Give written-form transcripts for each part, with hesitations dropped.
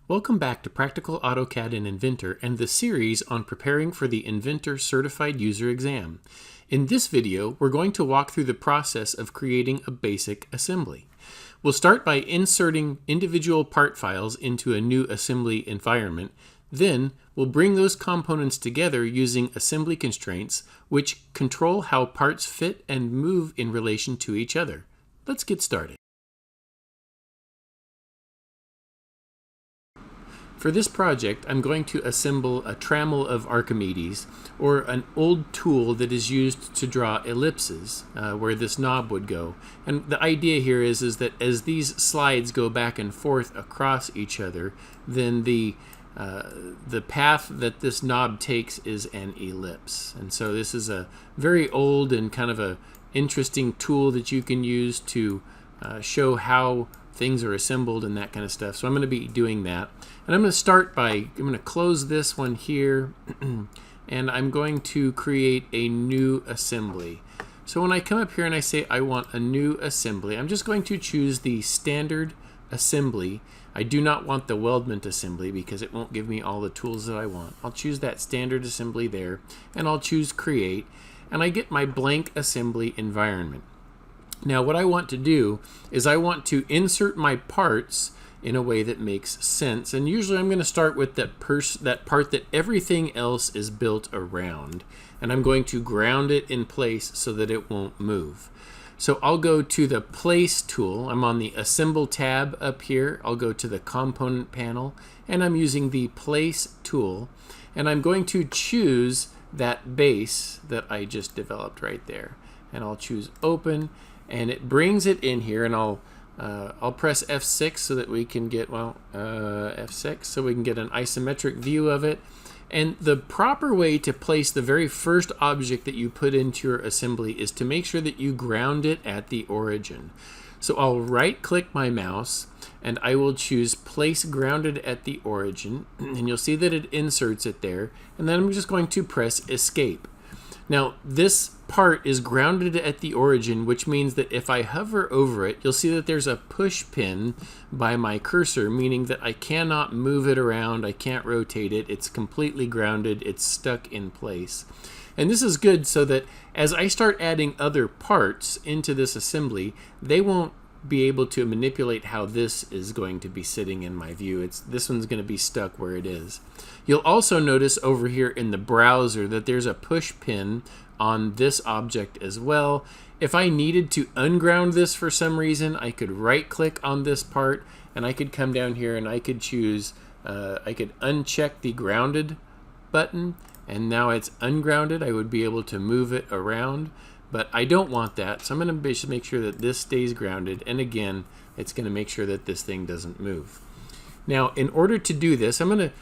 Welcome back to Practical AutoCAD and Inventor and the series on preparing for the Inventor Certified User Exam. In this video, we're going to walk through the process of creating a basic assembly. We'll start by inserting individual part files into a new assembly environment. Then, we'll bring those components together using assembly constraints, which control how parts fit and move in relation to each other. Let's get started. For this project, I'm going to assemble a trammel of Archimedes, or an old tool that is used to draw ellipses, where this knob would go. And the idea here is that as these slides go back and forth across each other, then the path that this knob takes is an ellipse. And so this is a very old and kind of a interesting tool that you can use to show how things are assembled and that kind of stuff. So I'm going to be doing that. And I'm going to start by, I'm going to close this one here, and I'm going to create a new assembly. So when I come up here and I say I want a new assembly, I'm just going to choose the standard assembly. I do not want the weldment assembly because it won't give me all the tools that I want. I'll choose that standard assembly there, and I'll choose create, and I get my blank assembly environment. Now what I want to do is I want to insert my parts in a way that makes sense, and usually I'm going to start with that part that everything else is built around, and I'm going to ground it in place so that it won't move. So I'll go to the Place tool. I'm on the Assemble tab up here. I'll go to the Component panel, and I'm using the Place tool, and I'm going to choose that base that I just developed right there, and I'll choose Open, and it brings it in here, and I'll press F6 so that we can get, F6 so we can get an isometric view of it. And the proper way to place the very first object that you put into your assembly is to make sure that you ground it at the origin. So I'll right click my mouse and I will choose Place Grounded at the Origin, and you'll see that it inserts it there, and then I'm just going to press Escape. Now this part is grounded at the origin, which means that if I hover over it, you'll see that there's a push pin by my cursor, meaning that I cannot move it around, I can't rotate it, it's completely grounded, it's stuck in place. And this is good so that as I start adding other parts into this assembly, they won't be able to manipulate how this is going to be sitting in my view. This one's going to be stuck where it is. You'll also notice over here in the browser that there's a push pin on this object as well. If I needed to unground this for some reason, I could right click on this part and I could come down here and I could choose, I could uncheck the grounded button, and now it's ungrounded. I would be able to move it around. But I don't want that, so I'm going to make sure that this stays grounded, and again, it's going to make sure that this thing doesn't move. Now, in order to do this, I'm going to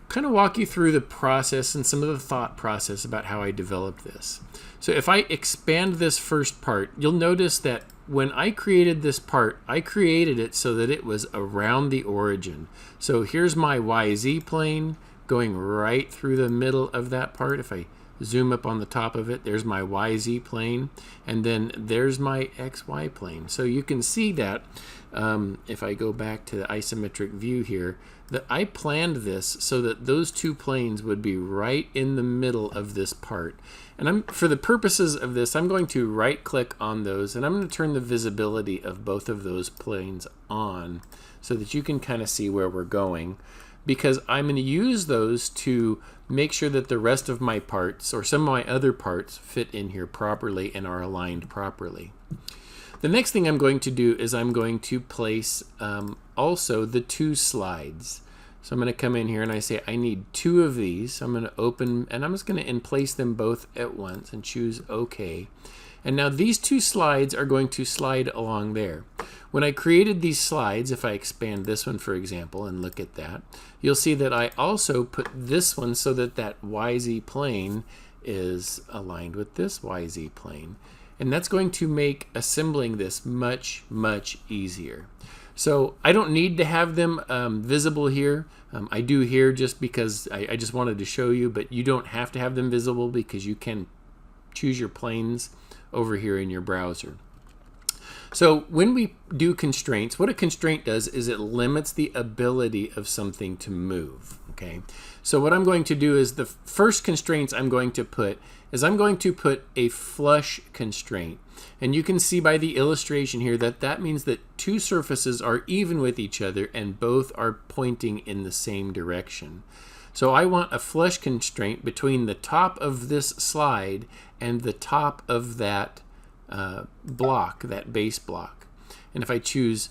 kind of walk you through the process and some of the thought process about how I developed this. So if I expand this first part, you'll notice that when I created this part, I created it so that it was around the origin. So here's my YZ plane going right through the middle of that part. If I zoom up on the top of it, there's my YZ plane, and then there's my XY plane. So you can see that if I go back to the isometric view here, that I planned this so that those two planes would be right in the middle of this part. And for the purposes of this, I'm going to right click on those, and I'm going to turn the visibility of both of those planes on so that you can kind of see where we're going, because I'm going to use those to make sure that the rest of my parts, or some of my other parts, fit in here properly and are aligned properly. The next thing I'm going to do is I'm going to place also the two slides. So I'm going to come in here and I say I need two of these. So I'm going to open, and I'm just going to place them both at once and choose OK. And now these two slides are going to slide along there. When I created these slides, if I expand this one, for example, and look at that, you'll see that I also put this one so that that YZ plane is aligned with this YZ plane. And that's going to make assembling this much, much easier. So I don't need to have them visible here. I do here just because I just wanted to show you, but you don't have to have them visible because you can choose your planes over here in your browser. So when we do constraints, what a constraint does is it limits the ability of something to move. Okay, so what I'm going to do is the first constraints I'm going to put is I'm going to put a flush constraint. And you can see by the illustration here that that means that two surfaces are even with each other and both are pointing in the same direction. So I want a flush constraint between the top of this slide and the top of that block, that base block. And if I choose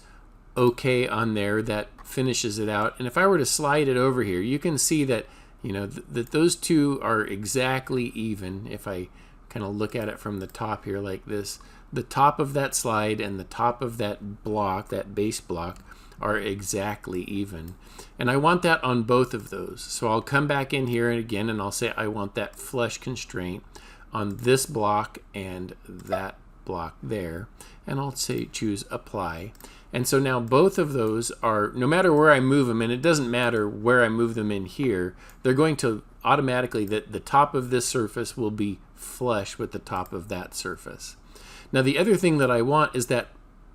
OK on there, that finishes it out. And if I were to slide it over here, you can see that that those two are exactly even. If I kind of look at it from the top here like this, the top of that slide and the top of that block, that base block, are exactly even. And I want that on both of those. So I'll come back in here and again, and I'll say I want that flush constraint on this block and that block there. And I'll say choose apply. And so now both of those are, no matter where I move them, and it doesn't matter where I move them in here, they're going to automatically, that the top of this surface will be flush with the top of that surface. Now the other thing that I want is that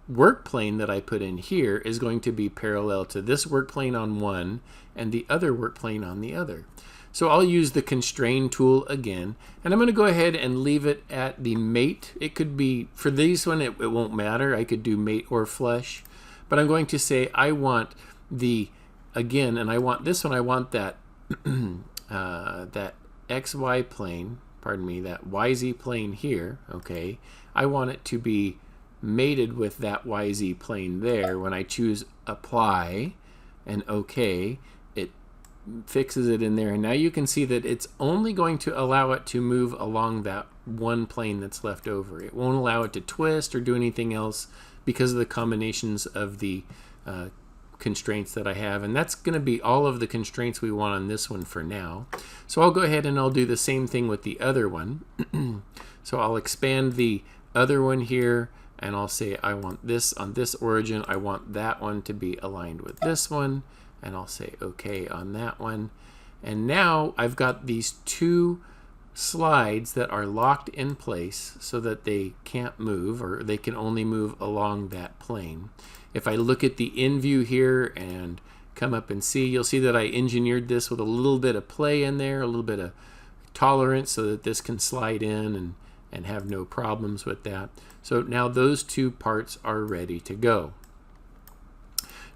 work plane that I put in here is going to be parallel to this work plane on one and the other work plane on the other. So I'll use the constrain tool again, and I'm going to go ahead and leave it at the mate. It could be, for this one it won't matter, I could do mate or flush, but I'm going to say I want the, again, and I want this one, I want that that XY plane, pardon me, that YZ plane here, okay, I want it to be mated with that YZ plane there. When I choose apply and OK, it fixes it in there, and now you can see that it's only going to allow it to move along that one plane that's left over. It won't allow it to twist or do anything else because of the combinations of the constraints that I have, and that's going to be all of the constraints we want on this one for now. So I'll go ahead and I'll do the same thing with the other one. So I'll expand the other one here, and I'll say I want this on this origin, I want that one to be aligned with this one, and I'll say OK on that one. And now I've got these two slides that are locked in place so that they can't move, or they can only move along that plane. If I look at the in view here and come up and see, you'll see that I engineered this with a little bit of play in there, a little bit of tolerance so that this can slide in and have no problems with that. So now those two parts are ready to go.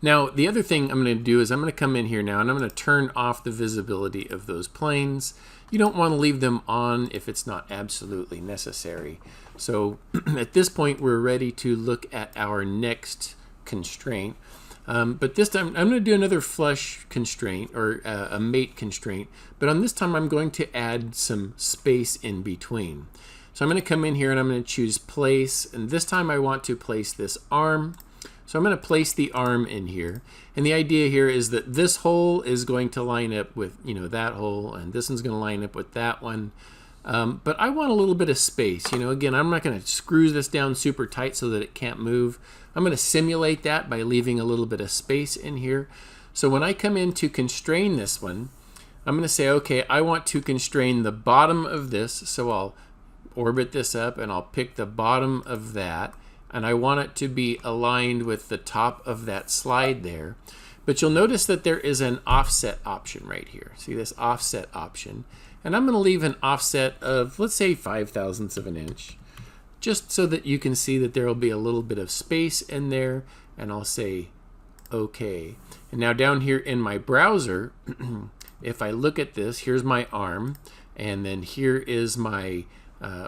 Now the other thing I'm going to do is I'm going to come in here now and I'm going to turn off the visibility of those planes. You don't want to leave them on if it's not absolutely necessary. So at this point we're ready to look at our next constraint. But this time I'm going to do another flush constraint, or a mate constraint, but on this time I'm going to add some space in between. So I'm going to come in here and I'm going to choose place, and this time I want to place this arm. So I'm going to place the arm in here, and the idea here is that this hole is going to line up with that hole, and this one's going to line up with that one. But I want a little bit of space. Again, I'm not going to screw this down super tight so that it can't move. I'm going to simulate that by leaving a little bit of space in here. So when I come in to constrain this one, I'm going to say, okay, I want to constrain the bottom of this. So I'll orbit this up and I'll pick the bottom of that, and I want it to be aligned with the top of that slide there. But you'll notice that there is an offset option right here. See this offset option? And I'm going to leave an offset of, let's say, 5/1000ths of an inch, just so that you can see that there will be a little bit of space in there, and I'll say OK. And now down here in my browser, if I look at this, here's my arm, and then here is my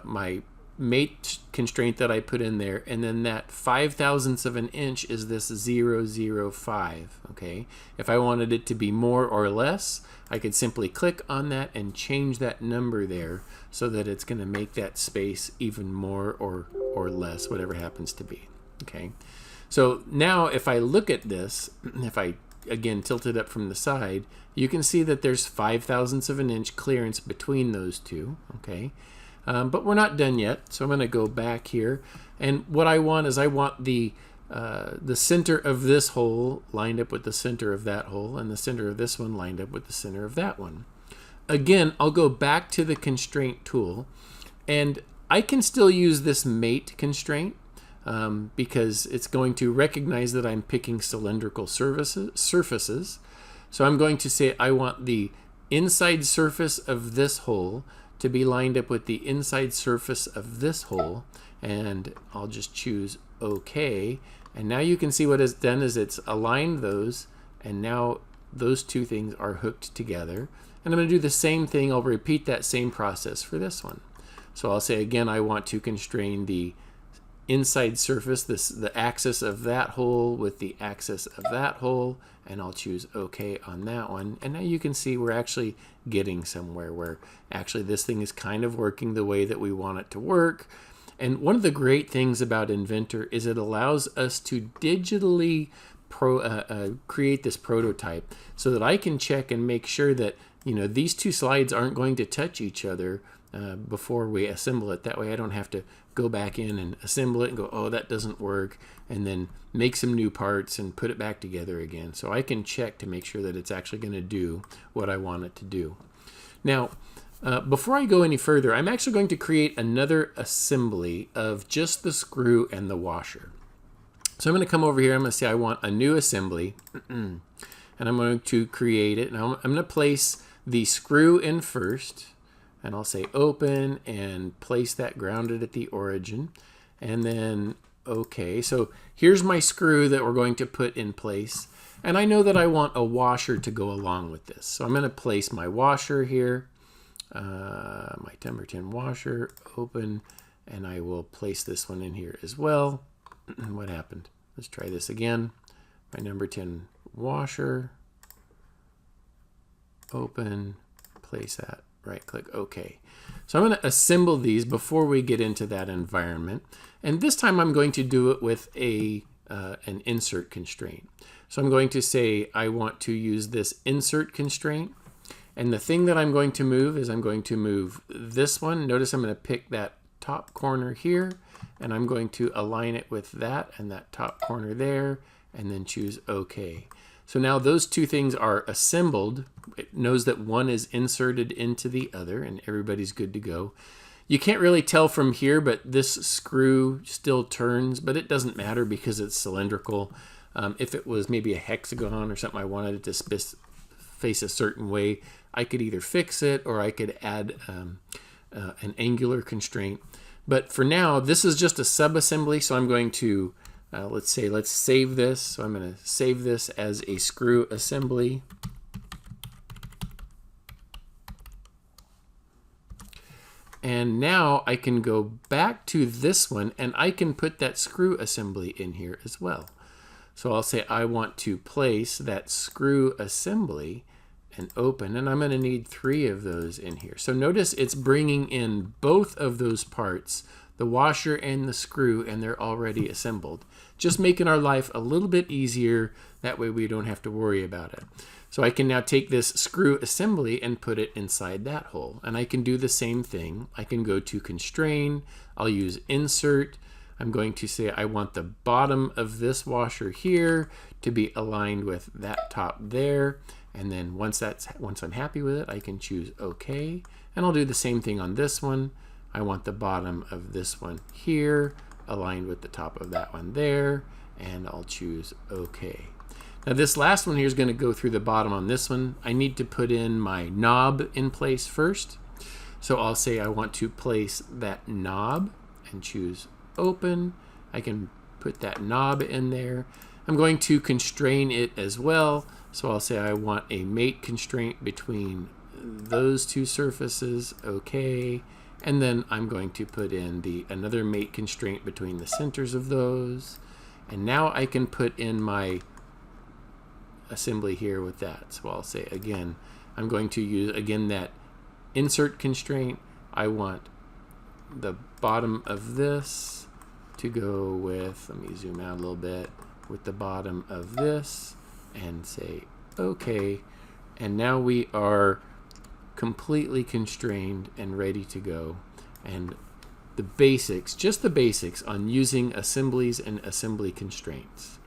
my mate constraint that I put in there, and then that 5/1000ths of an inch is this 0.005. Okay, if I wanted it to be more or less, I could simply click on that and change that number there so that it's going to make that space even more or less, whatever happens to be. Okay, so now if I look at this, if I again tilt it up from the side, you can see that there's 5/1000ths of an inch clearance between those two. Okay. But we're not done yet, so I'm going to go back here, and what I want is I want the center of this hole lined up with the center of that hole, and the center of this one lined up with the center of that one. Again, I'll go back to the constraint tool, and I can still use this mate constraint, because it's going to recognize that I'm picking cylindrical surfaces. So I'm going to say I want the inside surface of this hole to be lined up with the inside surface of this hole, and I'll just choose OK. And now you can see what it's done is it's aligned those, and now those two things are hooked together. And I'm going to do the same thing. I'll repeat that same process for this one. So I'll say again, I want to constrain the inside surface, the axis of that hole with the axis of that hole, and I'll choose OK on that one. And now you can see we're actually getting somewhere where actually this thing is kind of working the way that we want it to work. And one of the great things about Inventor is it allows us to digitally create this prototype so that I can check and make sure that these two slides aren't going to touch each other before we assemble it. That way I don't have to go back in and assemble it and go, oh, that doesn't work, and then make some new parts and put it back together again. So I can check to make sure that it's actually going to do what I want it to do. Now, before I go any further, I'm actually going to create another assembly of just the screw and the washer. So I'm going to come over here. I'm going to say I want a new assembly, and I'm going to create it. Now I'm going to place the screw in first, and I'll say open and place that grounded at the origin, and then OK. So here's my screw that we're going to put in place, and I know that I want a washer to go along with this. So I'm going to place my washer here, my 10x10 washer, open, and I will place this one in here as well. What happened? Let's try this again. My number 10 washer, open, place that, right click, OK. So I'm going to assemble these before we get into that environment. And this time I'm going to do it with an insert constraint. So I'm going to say I want to use this insert constraint. And the thing that I'm going to move is I'm going to move this one. Notice I'm going to pick that top corner here, and I'm going to align it with that and that top corner there, and then choose OK. So now those two things are assembled. It knows that one is inserted into the other, and everybody's good to go. You can't really tell from here, but this screw still turns, but it doesn't matter because it's cylindrical. If it was maybe a hexagon or something I wanted it to face a certain way, I could either fix it or I could add an angular constraint. But for now, this is just a sub-assembly, so I'm going to, let's save this. So I'm going to save this as a screw assembly. And now I can go back to this one, and I can put that screw assembly in here as well. So I'll say I want to place that screw assembly and open, and I'm going to need 3 of those in here. So notice it's bringing in both of those parts, the washer and the screw, and they're already assembled. Just making our life a little bit easier. That way we don't have to worry about it. So I can now take this screw assembly and put it inside that hole. And I can do the same thing. I can go to constrain. I'll use insert. I'm going to say I want the bottom of this washer here to be aligned with that top there. And then once I'm happy with it, I can choose OK. And I'll do the same thing on this one. I want the bottom of this one here aligned with the top of that one there. And I'll choose OK. Now this last one here is going to go through the bottom on this one. I need to put in my knob in place first. So I'll say I want to place that knob and choose open. I can put that knob in there. I'm going to constrain it as well. So I'll say I want a mate constraint between those two surfaces, OK. And then I'm going to put in another mate constraint between the centers of those. And now I can put in my assembly here with that. So I'll say again, I'm going to use again that insert constraint. I want the bottom of this to go with, let me zoom out a little bit, with the bottom of this and say OK. And now we are completely constrained and ready to go. And the basics, just the basics on using assemblies and assembly constraints.